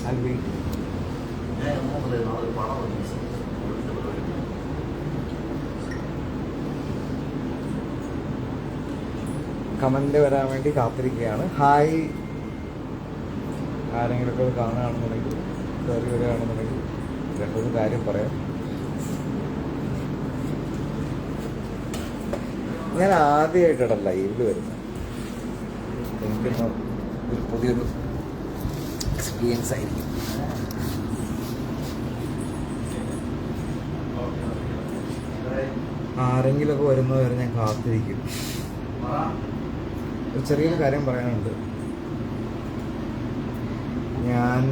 I'll wait. Comment വരാൻ വേണ്ടി കാത്തിരിക്കുകയാണ്. ഹായ്, ആരെങ്കിലുമൊക്കെ അത് കാണുകയാണെന്നുണ്ടെങ്കിൽ കയറി വരികയാണെന്നുണ്ടെങ്കിൽ രണ്ടൊരു കാര്യം പറയാം. ഞാൻ ആദ്യമായിട്ടാണ് ലൈവിൽ വരുന്നത്. എനിക്കൊന്ന് ഒരു പുതിയൊരു എക്സ്പീരിയൻസ് ആയിരിക്കും. ആരെങ്കിലുമൊക്കെ വരുന്നത് വരെ ഞാൻ കാത്തിരിക്കും. ഒരു ചെറിയൊരു കാര്യം പറയാനുണ്ട്. ഞാൻ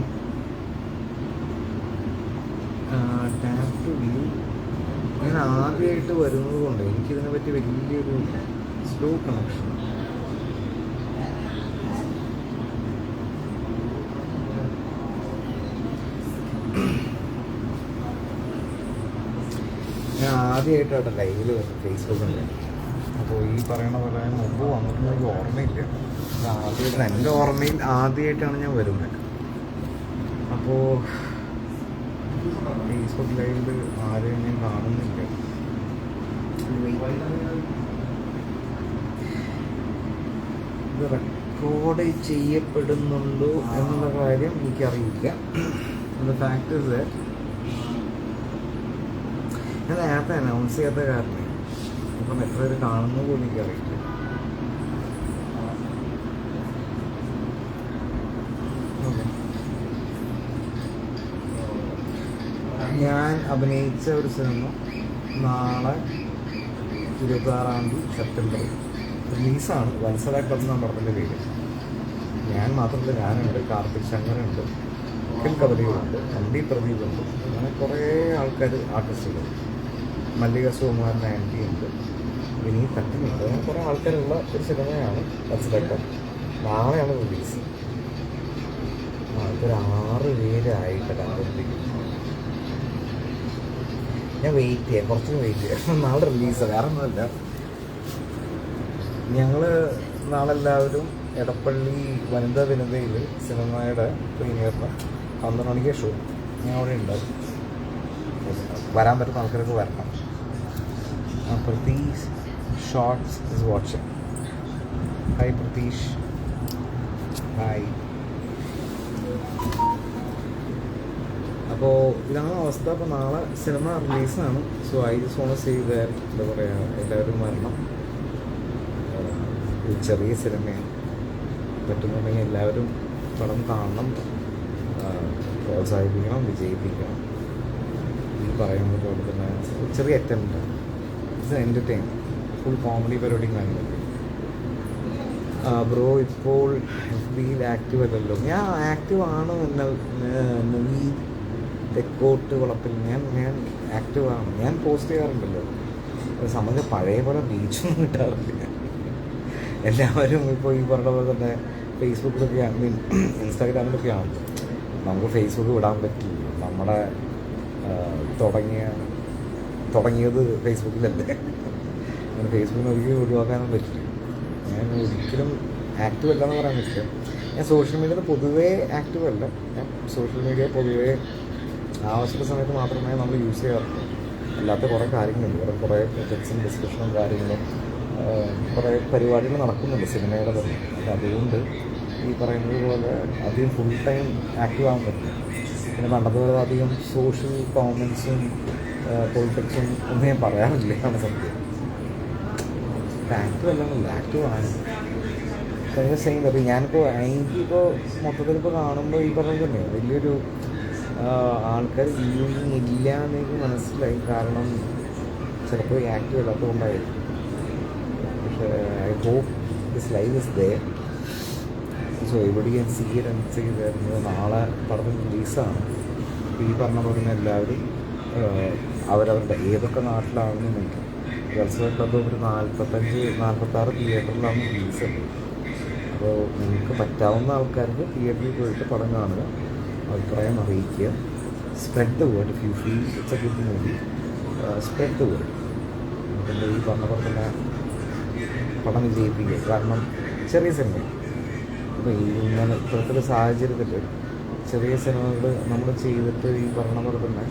ടാപ്പ് ടു വ്യൂ ഞാൻ ആദ്യമായിട്ട് വരുന്നത് കൊണ്ട് എനിക്കിതിനെ പറ്റി വലിയൊരു സ്ലോ കണക്ഷൻ. ഞാൻ ആദ്യമായിട്ടാണ് ലൈവിൽ വരുന്നത് ഫേസ്ബുക്കിൽ. അപ്പോൾ ഈ പറയണ പോലെ മുമ്പ് വന്നിട്ട് എനിക്ക് ഓർമ്മയില്ല. ആദ്യമായിട്ട് എൻ്റെ ഓർമ്മയിൽ ആദ്യമായിട്ടാണ് ഞാൻ വരുന്നത്. അപ്പോൾ ഫേസ്ബുക്ക് ലൈവിൽ ആരെയും ഞാൻ കാണുന്നില്ല. ഇത് റെക്കോർഡ് ചെയ്യപ്പെടുന്നുണ്ടോ എന്നുള്ള കാര്യം എനിക്കറിയില്ല. ഫാക്ട് ഇസ് ദാറ്റ് ഞാൻ നേരത്തെ അനൗൺസ് ചെയ്യാത്ത കാരണം ഇപ്പം എത്ര പേര് കാണുന്ന പോലും എനിക്കറിയില്ല. ഞാൻ അഭിനയിച്ച ഒരു സിനിമ നാളെ 26 സെപ്റ്റംബർ റിലീസാണ്. വത്സല ക്ലബ് എന്നാണ് പറഞ്ഞതിൻ്റെ പേര്. ഞാൻ മാത്രമല്ല, ഞാനുണ്ട്, കാർത്തിക് ശങ്കറുണ്ട്, അഖിൽ കവലിയുണ്ട്, അമ്പി പ്രദീപുണ്ട്, അങ്ങനെ കുറേ ആൾക്കാർ, ആർട്ടിസ്റ്റുകൾ, മല്ലിക സുകുമാരൻ ആൻറ്റി ഉണ്ട്, വിനീത് തട്ടിനുണ്ട്, അങ്ങനെ കുറേ ആൾക്കാരുള്ള ഒരു സിനിമയാണ് വത്സല ക്ലബ്. നാളെയാണ് റിലീസ്. ഒരു 6 പേരായിട്ട് കണ്ടിരിക്കും. ഞാൻ വെയിറ്റ് ചെയ്യാം, കുറച്ചും വെയിറ്റ് ചെയ്യാം. നാളെ റിലീസാണ്, വേറെ ഒന്നുമല്ല. ഞങ്ങൾ നാളെ എല്ലാവരും എടപ്പള്ളി വനിതാ വിനതയിൽ സിനിമയുടെ പ്രീമിയറിന് 12 മണിക്ക് ഷോ. ഞാൻ അവിടെ ഉണ്ടാവും. വരാൻ പറ്റുന്ന ആൾക്കാർക്ക് വരണം. Pratheesh shorts is watching. Hi Pratheesh, hi. അപ്പോൾ ഇതാണ് അവസ്ഥ. അപ്പോൾ നാളെ സിനിമ റിലീസാണ്. So I just want to say that എന്താ പറയുക, എല്ലാവരും വരണം. ഒരു ചെറിയ സിനിമയാണ്. പറ്റുന്നുണ്ടെങ്കിൽ എല്ലാവരും പടം കാണണം, പ്രോത്സാഹിപ്പിക്കണം, വിജയിപ്പിക്കണം. ഈ പറയുന്നത് പോലെ തന്നെ ഒരു ചെറിയ attempt. It's entertain. Full comedy പരിപാടിയും കാര്യങ്ങളൊക്കെ. ബ്രോ ഇപ്പോൾ FBയിൽ ആക്റ്റീവ് അല്ലല്ലോ. ഞാൻ ആക്റ്റീവ് ആണ്. ഈ തെക്കോട്ട് വളപ്പിൽ ഞാൻ ആക്റ്റീവാണ്. ഞാൻ പോസ്റ്റ് ചെയ്യാറുണ്ടല്ലോ. സംബന്ധിച്ച് പഴയ പോലെ ബീച്ചൊന്നും കിട്ടാറില്ല. എല്ലാവരും ഇപ്പോൾ ഈ പറഞ്ഞ പോലെ തന്നെ ഫേസ്ബുക്കിലൊക്കെ ആണെങ്കിൽ ഇൻസ്റ്റാഗ്രാമിലൊക്കെ ആണല്ലോ. നമുക്ക് ഫേസ്ബുക്ക് വിടാൻ പറ്റില്ല. നമ്മുടെ തുടങ്ങിയത് ഫേസ്ബുക്കിലല്ലേ. അങ്ങനെ ഫേസ്ബുക്കിന് ഒരിക്കലും ഒഴിവാക്കാനും പറ്റില്ല. ഞാൻ ഒരിക്കലും ആക്റ്റീവ് അല്ല എന്ന് പറയാൻ പറ്റില്ല. ഞാൻ സോഷ്യൽ മീഡിയയിൽ പൊതുവേ ആക്റ്റീവ് അല്ല. ഞാൻ സോഷ്യൽ മീഡിയ പൊതുവേ ആവശ്യമുള്ള സമയത്ത് മാത്രമേ നമ്മൾ യൂസ് ചെയ്യാറുള്ളൂ. അല്ലാത്ത കുറേ കാര്യങ്ങളുണ്ട്. കുറേ പ്രൊജക്ട്സും ഡിസ്കഷനും കാര്യങ്ങളും കുറേ പരിപാടികൾ നടക്കുന്നുണ്ട് സിനിമയുടെ തന്നെ. അപ്പോൾ അതുകൊണ്ട് ഈ പറയുന്നത് പോലെ അധികം ഫുൾ ടൈം ആക്റ്റീവ് ആകാൻ പറ്റില്ല. പിന്നെ പണ്ടത്തെ പോലെ അധികം സോഷ്യൽ കോമൻസും പൊളിറ്റിക്സും ഒന്നും ഞാൻ പറയാറില്ല ആണ് സത്യം. ആക്റ്റീവ് അല്ലെന്നില്ല, ആക്റ്റീവ് ആണ്. ചെയ്യുന്നത് ഞാനിപ്പോൾ എനിക്കിപ്പോൾ മൊത്തത്തിലിപ്പോൾ കാണുമ്പോൾ ഈ പറഞ്ഞത് തന്നെ വലിയൊരു ആൾക്കാർ വ്യൂയിങ് ഇല്ല എന്നെനിക്ക് മനസ്സിലായി. കാരണം ചിലപ്പോൾ ആക്റ്റീവ് അല്ലാത്തതുകൊണ്ടായിരിക്കും. പക്ഷേ I hope this live is there. So എവിടെ ഞാൻ ചെയ്തായിരുന്നു. നാളെ പടം റിലീസാണ്. ഈ പറഞ്ഞ പോലെ തന്നെ എല്ലാവരും അവരവരുടെ ഏതൊക്കെ നാട്ടിലാണെന്നുണ്ടെങ്കിൽ വത്സല ക്ലബ്ബ് ഒരു 45-46 തിയേറ്ററിലാണ് റിലീസ്. അപ്പോൾ നിങ്ങൾക്ക് പറ്റാവുന്ന ആൾക്കാർക്ക് തിയേറ്ററിൽ പോയിട്ട് പടം കാണുക, അഭിപ്രായം അറിയിക്കുക. Spread the word. If you feel it's A good movie, spread the word. പിന്നെ ഈ പറഞ്ഞ പോലെ തന്നെ പടം വിജയിപ്പിക്കുക. കാരണം ചെറിയ സിനിമ ഇപ്പോൾ ഇങ്ങനെ ഇപ്പോഴത്തെ ഒരു സാഹചര്യത്തിൽ ചെറിയ സിനിമകൾ നമ്മൾ ചെയ്തിട്ട് ഈ പറഞ്ഞ പോലെ തന്നെ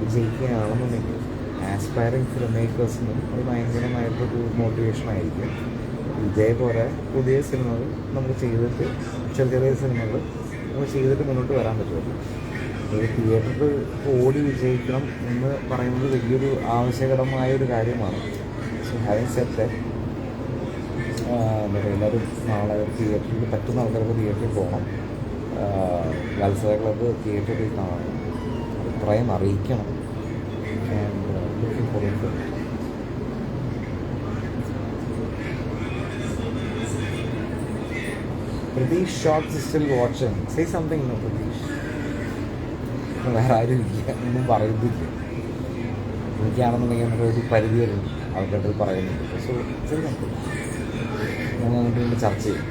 വിജയിക്കുകയാണെന്നുണ്ടെങ്കിൽ ആസ്പയറിങ് ഫിലിം മേക്കേഴ്സിനും അത് ഭയങ്കരമായിട്ടൊരു മോട്ടിവേഷനായിരിക്കും. ഇതേപോലെ പുതിയ സിനിമകൾ നമുക്ക് ചെയ്തിട്ട് ചെറിയ ചെറിയ സിനിമകൾ നമുക്ക് ചെയ്തിട്ട് മുന്നോട്ട് വരാൻ പറ്റുമല്ലോ. ഒരു തിയേറ്ററിൽ ഓടി വിജയിക്കണം എന്ന് പറയുന്നത് വലിയൊരു ആവശ്യകരമായൊരു കാര്യമാണ്. സോ ഹാവിങ് സെഡ് ദാറ്റ്, എന്താ പറയുക, എല്ലാവരും നാളെ തിയേറ്ററിൽ പറ്റുന്ന ആൾക്കാർക്ക് തിയേറ്ററിൽ പോകണം. വത്സര ക്ലബ്ബ് തിയേറ്ററിൽ കാണണം, അഭിപ്രായം അറിയിക്കണം. And looking forward to it. Pratheesh shorts still watching. Say something. No Pratheesh, വേറെ ആരും ഇല്ല, ഒന്നും പറയുന്നില്ല. എനിക്കാണെന്നുണ്ടെങ്കിൽ നമുക്കൊരു പരിധി വരും ആൾക്കാരുടെ പറയുന്നുണ്ട്. So say something. നമ്മൾ അങ്ങോട്ട് ചർച്ച ചെയ്യും.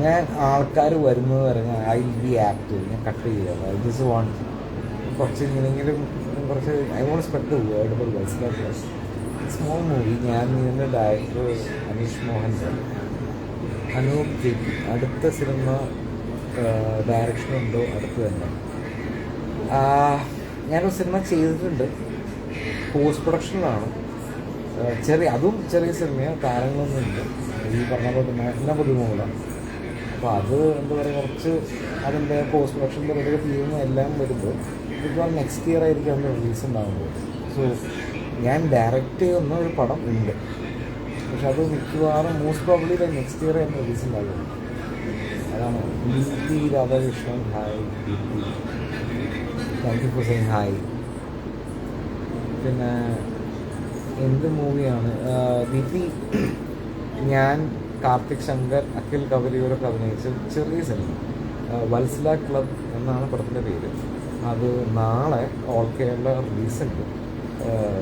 ഞാൻ ആൾക്കാർ വരുന്നത് വരെ ഐ ബി ആക്റ്റീവ്. ഞാൻ കട്ട് ചെയ്യുക. ഐ ജസ്റ്റ് വാണ്ട് കുറച്ച് ഇങ്ങനെയെങ്കിലും കുറച്ച് I won't expect word by Vatsala. Small movie. ഞാൻ ഇതിൻ്റെ ഡയറക്ടർ അനീഷ് മോഹൻ, അനൂപ് ജെപി. അടുത്ത സിനിമ ഡയറക്ഷനുണ്ടോ അടുത്ത് തന്നെ. ഞാനൊരു സിനിമ ചെയ്തിട്ടുണ്ട്, പോസ്റ്റ് പ്രൊഡക്ഷനിലാണ്. അതും ചെറിയ സിനിമയാണ്, താരങ്ങളൊന്നുമില്ല. ഈ പറഞ്ഞ പോലെ തന്നെ എല്ലാം പുതുമുഖ. അപ്പോൾ അത് എന്താ പറയുക, കുറച്ച് അതിൻ്റെ പോസ്റ്റ് പ്രൊഡക്ഷൻ്റെ വലിയ തീരുന്ന എല്ലാം വരുമ്പോൾ ഇപ്പോൾ നെക്സ്റ്റ് ഇയർ ആയിരിക്കും അതിൻ്റെ റിലീസ് ഉണ്ടാകുന്നത്. സോ ഞാൻ ഡയറക്റ്റ് ചെയ്യുന്ന ഒരു പടം ഉണ്ട്, പക്ഷെ അത് മിക്കവാറും മോസ്റ്റ് പ്രോബ്ലി നെക്സ്റ്റ് ഇയർ അതിൻ്റെ റിലീസ് ഉണ്ടാകും. അതാണ്. Deepthi Radhakrishnan, hi Deepthi, thank you for saying hi. പിന്നെ എന്ത് മൂവിയാണ് ദീപ്തി? ഞാൻ കാർത്തിക് ശങ്കർ, അഖിൽ കവലിയൂരൊക്കെ അഭിനയിച്ച ചെറിയ സിനിമ വത്സല ക്ലബ് എന്നാണ് പടത്തിൻ്റെ പേര്. അത് നാളെ ഓൾ കേരള റിലീസുണ്ട്.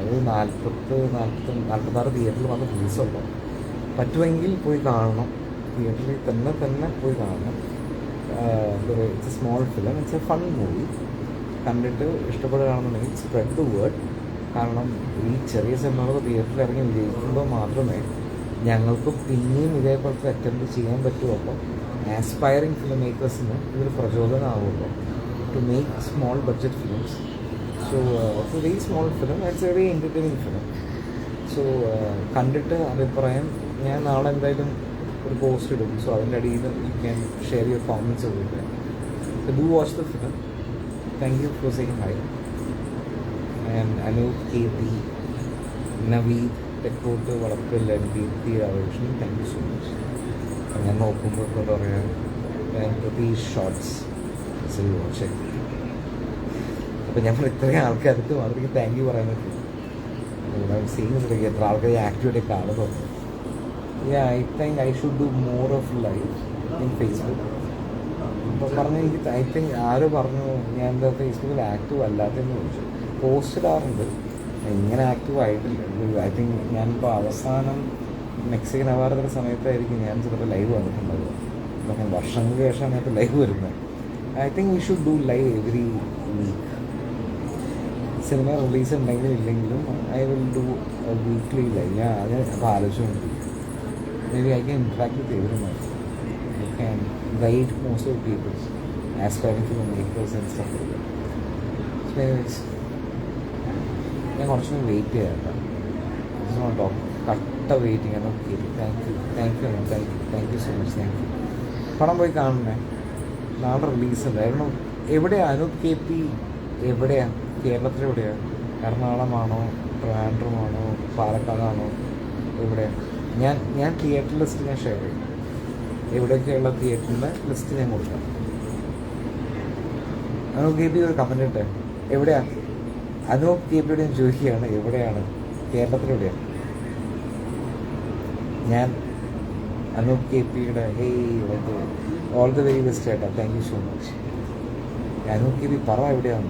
ഒരു 46 തിയേറ്ററിൽ മാത്രം റിലീസുള്ളൂ. പറ്റുമെങ്കിൽ പോയി കാണണം, തിയേറ്ററിൽ തന്നെ പോയി കാണണം. എന്താ പറയുക, it's A small film, it's A fun movie. കണ്ടിട്ട് ഇഷ്ടപ്പെടുകയാണെന്നുണ്ടെങ്കിൽ സ്പ്രെഡ് ദ വേർഡ്. കാരണം ഈ ചെറിയ സിനിമകൾ തിയേറ്ററിൽ ഇറങ്ങി വിജയിക്കുമ്പോൾ മാത്രമേ ഞങ്ങൾക്ക് പിന്നെയും ഇതേപോലത്തെ അറ്റംപ്റ്റ് ചെയ്യാൻ പറ്റുമോ. അപ്പോൾ ആസ്പയറിങ് ഫിലിം മേക്കേഴ്സിന് ഇതൊരു പ്രചോദനമാകുമല്ലോ to make small budget films. So it's a very small film, it's a very entertaining film. So കണ്ടിട്ട് അഭിപ്രായം ഞാൻ നാളെ എന്തായാലും ഒരു പോസ്റ്റ് ഇടും. സോ അതിൻ്റെ അടിയിൽ you can share your comments over. So do watch the film. Thank you for saying hi. And Anup, KP, Naveed, തെക്കോട്ട് വളപ്പിൽ, Deepthi Radhakrishnan, thank you so much. ഞാൻ നോക്കുമ്പോൾ എന്താ പറയുക, പ്രതീഷ് ഷോർട്സ് സ്റ്റിൽ വാച്ചിങ്. അപ്പോൾ ഞങ്ങൾ ഇത്രയും ആൾക്കാർക്ക് മാത്രമേ താങ്ക് യു പറയാൻ പറ്റും. സീനിയർ എത്ര ആൾക്കാർ ആക്ടിവിറ്റി കാണുന്നു. I think I should do more of live in Facebook. അപ്പോൾ പറഞ്ഞ് എനിക്ക് ഐ തിങ്ക് ആരോ പറഞ്ഞു ഞാൻ എന്താ ഫേസ്ബുക്കിൽ ആക്റ്റീവ് അല്ലാത്തതെന്ന് ചോദിച്ചു. പോസ്റ്റ് ഇടാറുണ്ട്, ഇങ്ങനെ ആക്റ്റീവ് ആയിട്ടില്ല. ഐ തിങ്ക് ഞാനിപ്പോൾ അവസാനം മെക്സിക്കൻ അവാർഡിൻ്റെ സമയത്തായിരിക്കും ഞാൻ ചിലപ്പോൾ ലൈവ് വന്നിട്ടുണ്ടാവുക. അപ്പോൾ ഞാൻ വർഷങ്ങൾക്ക് ശേഷമാണ് ഇപ്പോൾ ലൈവ് വരുന്നത്. I think we should do live every week. Cinema release ഉണ്ടെങ്കിലും ഇല്ലെങ്കിലും I will do weekly live. ഞാൻ അത് അപ്പോൾ ആലോചിച്ചുകൊണ്ട് maybe I can interact with every my. I can guide most of peoples aspiring to makers and stuff like that. ഞാൻ കുറച്ചുകൂടി wait ചെയ്യാം കേട്ടോ. കട്ട വെയിറ്റിംഗ് ആണ്. Okay, thank you so much. Thank you. പടം പോയി കാണണേ, നാളെ റിലീസുണ്ട്. കാരണം എവിടെയാണ് അനൂപ് KP? എവിടെയാണ്? കേരളത്തിൽ എവിടെയാണ്? എറണാകുളമാണോ, ട്രിവാൻഡ്രമാണോ, പാലക്കാടാണോ, എവിടെയാണ്? ഞാൻ തിയേറ്റർ ലിസ്റ്റ് ഞാൻ ഷെയർ ചെയ്യും. എവിടെയൊക്കെയുള്ള തിയേറ്ററിൻ്റെ ലിസ്റ്റ് ഞാൻ കൊടുക്കാം. അനൂപ് KP ഒരു കമൻറ്റ് ഇട്ടെ. എവിടെയാണ് അനൂപ് KPയോട് ഞാൻ ചോദിക്കുകയാണ്, എവിടെയാണ്? കേരളത്തിലെവിടെയാണ്? ഞാൻ അനൂപ് KPയുടെ ഓൾ ദ വെരി ബെസ്റ്റ് ചേട്ടാ, thank you so much. Anoop KP പറ എവിടെയാണ്,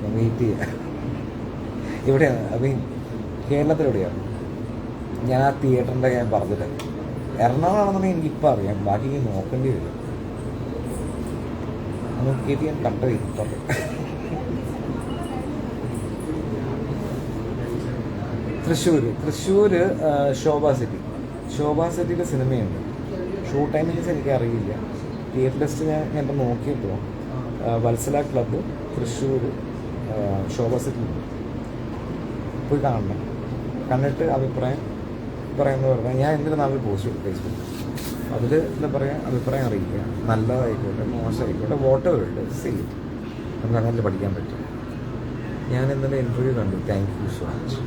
ഞാൻ വെയിറ്റ് ചെയ്യാം. എവിടെയാണ്? ഐ മീൻ കേരളത്തിലെവിടെയാണ്? ഞാൻ ആ തിയേറ്ററിൻ്റെ ഞാൻ പറഞ്ഞില്ല. എറണാകുളമാണെന്നുണ്ടെങ്കിൽ എനിക്കിപ്പോൾ അറിയാം, ബാക്കി ഞാൻ നോക്കേണ്ടി വരും. അനൂപ് KP ഞാൻ കട്ട് ചെയ്തിട്ടുണ്ട്. തൃശ്ശൂർ ശോഭ സിറ്റിയുടെ സിനിമയുണ്ട്. ഷോ ടൈമിങ്സ് എനിക്കറിയില്ല. തിയേറ്റർ ലിസ്റ്റ് ഞാൻ ഇപ്പോൾ നോക്കിയപ്പോൾ വത്സല ക്ലബ്ബ് തൃശ്ശൂർ ശോഭ സിറ്റി പോയി കാണണം. കണ്ടിട്ട് അഭിപ്രായം പറഞ്ഞാൽ ഞാൻ എന്തിനു നാളെ പോസ്റ്റ് ചെയ്തു ഫേസ്ബുക്കിൽ. അതിൽ എന്താ പറയുക, അഭിപ്രായം അറിയിക്കുക. നല്ലതായിക്കോട്ടെ മോശമായിക്കോട്ടെ വോട്ടെവർ സെയിം നമുക്ക് അങ്ങനെ പഠിക്കാൻ പറ്റും. ഞാൻ ഇന്നലെ ഇൻ്റർവ്യൂ കണ്ടു. Thank you so much.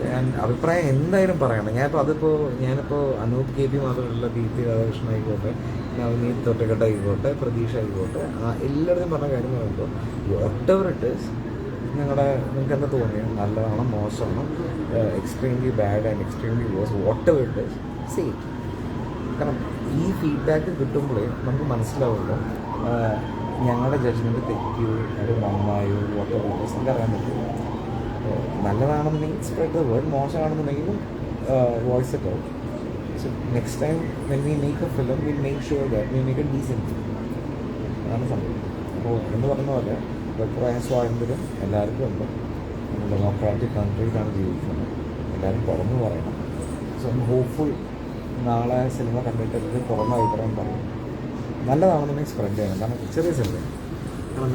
ഞാൻ അഭിപ്രായം എന്തായാലും പറയണം. ഞാനിപ്പോൾ അനൂപ് KP മാത്രമല്ല, ദീപ്തി രാധാകൃഷ്ണൻ ആയിക്കോട്ടെ, നവനീത് തൊട്ടക്കെട്ട ആയിക്കോട്ടെ, പ്രതീക്ഷ ആയിക്കോട്ടെ, എല്ലാവരുടെയും പറഞ്ഞ കാര്യം പറയുമ്പോൾ വോട്ടെവർ ഇട്ട് നിങ്ങൾക്ക് എന്താ തോന്നിയത്, നല്ലതാണോ മോശമാണോ, extremely bad and extremely worse, whatever ഇട്ട് സെയിം. കാരണം ഈ ഫീഡ്ബാക്ക് കിട്ടുമ്പോഴേ നമുക്ക് മനസ്സിലാവുമ്പോൾ ഞങ്ങളുടെ ജഡ്ജ്മെൻറ്റ് തെറ്റിയോ അത് നന്നായോ വോട്ടെവർ ഇട്ട് നമുക്ക് അറിയാൻ പറ്റും. നല്ലതാണെന്നുണ്ടെങ്കിൽ സ്പ്രെഡ് ദ വേർഡ്, മോശമാണെന്നുണ്ടെങ്കിലും voice it out. So next time when we make a film will make sure that we make a decent film. അതാണ് സംഭവം. അപ്പോൾ എന്ന് പറഞ്ഞ പോലെ അഭിപ്രായ സ്വാതന്ത്ര്യം എല്ലാവർക്കും ഉണ്ട്. നമ്മൾ ഡെമോക്രാറ്റിക് കൺട്രിയിലാണ് ജീവിക്കുന്നത്. എല്ലാവരും തുറന്നു പറയണം. സോ ഹോപ്പ്ഫുൾ നാളെ സിനിമ കണ്ടിട്ട് തുറന്ന അഭിപ്രായം പറയും. നല്ലതാണെന്നുണ്ടെങ്കിൽ സ്പ്രെഡ് ചെയ്യണം. കാരണം ചെറിയ സിനിമ, കാരണം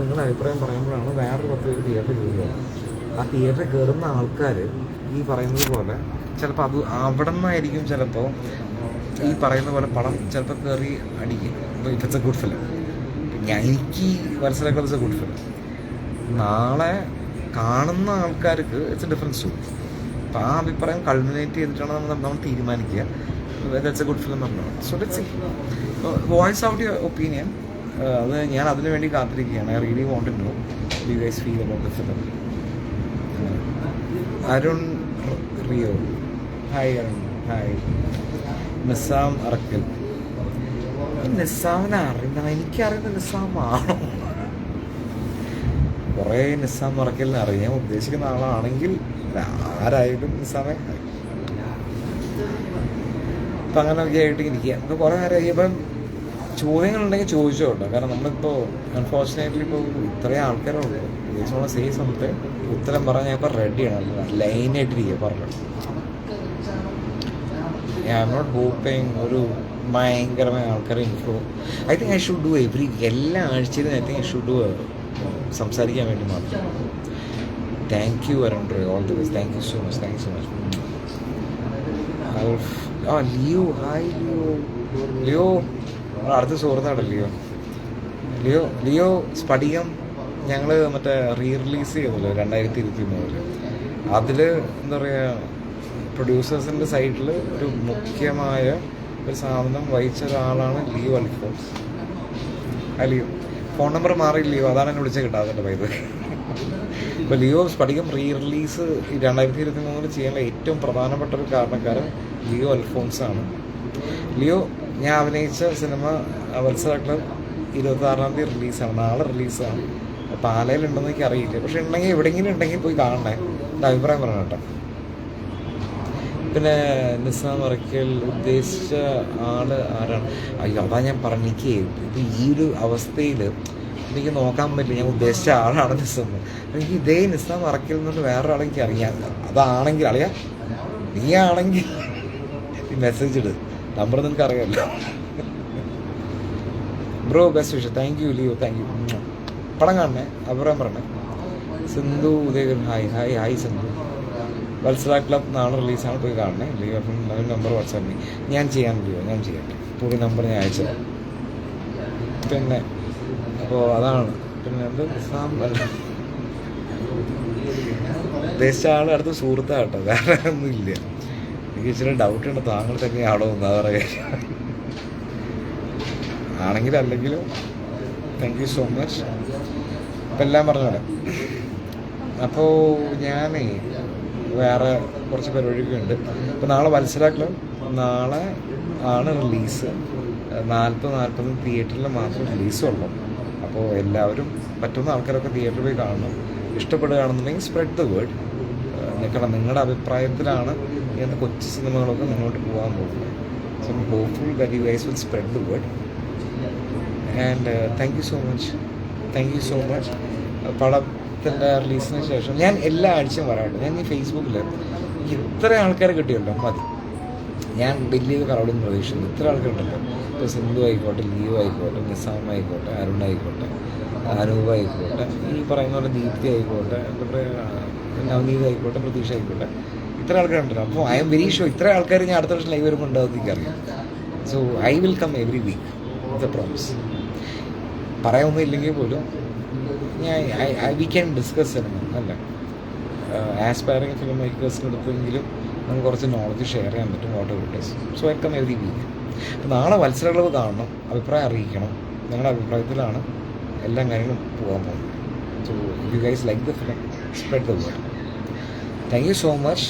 നിങ്ങളുടെ അഭിപ്രായം പറയുമ്പോഴാണ് വേറൊരു 10 പേര് തിയേറ്ററിൽ കയറുക. ആ തിയേറ്ററിൽ കയറുന്ന ആൾക്കാർ ഈ പറയുന്നത് പോലെ ചിലപ്പോൾ അവിടെ നിന്നായിരിക്കും ചിലപ്പോൾ ഈ പറയുന്ന പോലെ പടം ചിലപ്പോൾ കയറി അടിക്കും. It's A good film. എനിക്ക് മനസ്സിലാക്കുന്നത് ഇറ്റ്സ് എ ഗുഡ് ഫിലിം. നാളെ കാണുന്ന ആൾക്കാർക്ക് ഇറ്റ്സ് എ ഡിഫറൻസ് ടു. അപ്പോൾ ആ അഭിപ്രായം കൾമിനേറ്റ് ചെയ്തിട്ടാണ് നമ്മൾ തീരുമാനിക്കുക ദാറ്റ്സ് എ ഗുഡ് ഫിലിം പറഞ്ഞത്. So let's see, voice out your opinion. അത് ഞാൻ അതിനു വേണ്ടി കാത്തിരിക്കുകയാണ്. I really want to know you guys feel about the film. Arun Rio, hi Arun. Hi. Nizam Arakkal. നിസാമിനെ അറിയുന്ന, എനിക്കറിയുന്ന നിസാമാണോ? കുറേ നിസാം അറക്കലിനെ അറിയാൻ ഉദ്ദേശിക്കുന്ന ആളാണെങ്കിൽ ആരായാലും നിസാമെ ഇപ്പം അങ്ങനെയൊക്കെ ആയിട്ട് ഇരിക്കുക. നമുക്ക് കുറേ നേരം ഇപ്പം ചോദ്യങ്ങളുണ്ടെങ്കിൽ ചോദിച്ചോട്ടോ. കാരണം നമ്മളിപ്പോൾ അൺഫോർച്ചുനേറ്റ്ലി ഇപ്പോൾ ഇത്രയും ആൾക്കാരുള്ളൂ. ചോദിച്ചോളാം സേ സംതിങ്, ഉത്തരം പറഞ്ഞാൽ ഞാൻ ഇപ്പോൾ റെഡിയാണ്, ലൈനായിട്ടിരിക്കുക പറഞ്ഞു. ഐ ആം നോട്ട് ഹോപ്പിങ് ഒരു ഭയങ്കരമായ ആൾക്കാരെ I think I should do every എല്ലാ ആഴ്ചയിലും I think I should do സംസാരിക്കാൻ വേണ്ടി മാത്രം. Thank you Arun Roy, all the best. Thank you so much. Leo, hi Leo. അടുത്ത സുഹൃത്താണ് ലിയോ സ്ഫടികം. ഞങ്ങൾ മറ്റേ റിലീസ് ചെയ്തല്ലോ 2023. അതിൽ എന്താ പറയുക, പ്രൊഡ്യൂസേഴ്സിൻ്റെ സൈഡിൽ ഒരു മുഖ്യമായ ഒരു സാധനം വഹിച്ച ഒരാളാണ് ലിയോ അൽഫോൺസ്. ലിയോ ഫോൺ നമ്പർ മാറിയില്ലയോ, അതാണ് എന്നെ വിളിച്ച് കിട്ടാതെ പൈത്. ഇപ്പോൾ ലിയോ സ്ഫടികം റിലീസ് 2023 ചെയ്യാനുള്ള ഏറ്റവും പ്രധാനപ്പെട്ട ഒരു കാരണക്കാരൻ ലിയോ അൽഫോൺസാണ്. ലിയോ ഞാൻ അഭിനയിച്ച സിനിമ വത്സല ക്ലബ് 26-ാം തീയതി റിലീസാണ്. നാളെ റിലീസാണ്. പാലയിലുണ്ടെന്ന് എനിക്ക് അറിയില്ല, പക്ഷെ ഉണ്ടെങ്കിൽ എവിടെയെങ്കിലും ഉണ്ടെങ്കിൽ പോയി കാണണേ. എൻ്റെ അഭിപ്രായം പറയണം കേട്ടോ. പിന്നെ നിസാം അറക്കൽ ഉദ്ദേശിച്ച ആള് ആരാണ്? അയ്യോ, അതാ ഞാൻ പറഞ്ഞു. എനിക്ക് ഇപ്പം ഈ ഒരു അവസ്ഥയിൽ എനിക്ക് നോക്കാൻ പറ്റില്ല ഞാൻ ഉദ്ദേശിച്ച ആളാണ് നിസാം. എനിക്ക് ഇതേ നിസാം അറക്കൽ എന്നുകൊണ്ട് വേറൊരാളെ എനിക്ക് അറിയാം. അതാണെങ്കിൽ അറിയാം, നീ ആണെങ്കിൽ ഈ മെസ്സേജ് ഇട്, നമ്പർ നിനക്ക് അറിയാമല്ലോ. Bro best wish. Thank you Leo, thank you. പടം കാണണേ, അഭിപ്രായം പറഞ്ഞേ. സിന്ധു ഉദയകൻ, ഹായ് സിന്ധു. വത്സല ക്ലബ് നാളെ റിലീസാണ്, പോയി കാണണേ. ലിയോ നമ്പർ വാട്സാപ്പിൽ ഞാൻ ചെയ്യാം. പുതിയ നമ്പർ ഞാൻ അയച്ചത്. പിന്നെ അപ്പോൾ അതാണ്. പിന്നെ എന്ത് ഉദ്ദേശിച്ച ആൾ അടുത്ത സുഹൃത്താട്ടോ, വേറെ ഒന്നുമില്ല. എനിക്ക് ഇച്ചിരി ഡൗട്ടുണ്ട് താങ്കൾ തന്നെയാണോ എന്ന്. അത് പറയാം ആണെങ്കിലും അല്ലെങ്കിലും താങ്ക് യു സോ മച്ച്. അപ്പം എല്ലാം പറഞ്ഞോളെ. അപ്പോൾ ഞാൻ വേറെ കുറച്ച് പരിപാടിയൊക്കെ ഉണ്ട്. അപ്പോൾ നാളെ വത്സല ക്ലബ് നാളെ ആണ് റിലീസ്. 40 തിയേറ്ററിൽ മാത്രം റിലീസുള്ളൂ. അപ്പോൾ എല്ലാവരും പറ്റുന്ന ആൾക്കാരൊക്കെ തിയേറ്ററിൽ പോയി കാണണം. ഇഷ്ടപ്പെടുകയാണെന്നുണ്ടെങ്കിൽ സ്പ്രെഡ് ദ വേർഡ്. നിങ്ങളുടെ അഭിപ്രായത്തിലാണ് ഇങ്ങനത്തെ കൊച്ചു സിനിമകളൊക്കെ മുന്നോട്ട് പോകാൻ പോകുന്നത്. So hopeful that you guys will spread the word. And thank you so much. പടം പടത്തിൻ്റെ റിലീസിന് ശേഷം ഞാൻ എല്ലാ ആഴ്ചയും പറയാറുണ്ട്. ഞാൻ ഈ ഫേസ്ബുക്കിൽ ഇത്ര ആൾക്കാരെ കിട്ടിയല്ലോ മതി, ഞാൻ വലിയ ക്രൗഡൊന്നും പ്രതീക്ഷിക്കുന്നു. ഇത്ര ആൾക്കാരുണ്ടല്ലോ, ഇപ്പോൾ സിന്ധു ആയിക്കോട്ടെ, ലിയോ ആയിക്കോട്ടെ, നിസാം ആയിക്കോട്ടെ, അരുൺ ആയിക്കോട്ടെ, അനൂപ് ആയിക്കോട്ടെ, ഈ പറയുന്ന പോലെ ദീപ്തി ആയിക്കോട്ടെ, എന്താ പറയുക, നവനീത് ആയിക്കോട്ടെ, പ്രതീക്ഷ ആയിക്കോട്ടെ, ഇത്ര ആൾക്കാരുണ്ടല്ലോ. അപ്പോൾ ഐ എം വെരി ഷുവർ ഇത്ര ആൾക്കാർ ഞാൻ അടുത്ത വർഷം ലൈവ് വരുമ്പോൾ ഉണ്ടാകുമെന്ന് എനിക്കറിയാം. So I will come every week with a promise. പറയാനൊന്നും ഇല്ലെങ്കിൽ പോലും വി ക്യാൻ ഡിസ്കസ് സിനിമ അല്ല, ആസ്പയറിങ് ഫിലിം മേക്കേഴ്സിൻ്റെ അടുത്തെങ്കിലും നമുക്ക് കുറച്ച് നോളജ് ഷെയർ ചെയ്യാൻ പറ്റും, water it. So I come every week. അപ്പോൾ നാളെ മത്സരങ്ങളവ് കാണണം, അഭിപ്രായം അറിയിക്കണം. നിങ്ങളുടെ അഭിപ്രായത്തിലാണ് എല്ലാ കാര്യങ്ങളും പോകാൻ പോകുന്നത്. So if you guys like the film, spread the word. Thank you so much,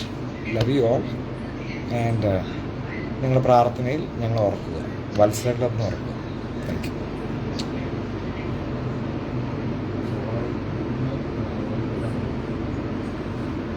love you all. And നിങ്ങളുടെ പ്രാർത്ഥനയിൽ ഞങ്ങൾ ഓർക്കുക, വത്സരങ്ങളെന്ന് ഓർക്കുക. Thank you.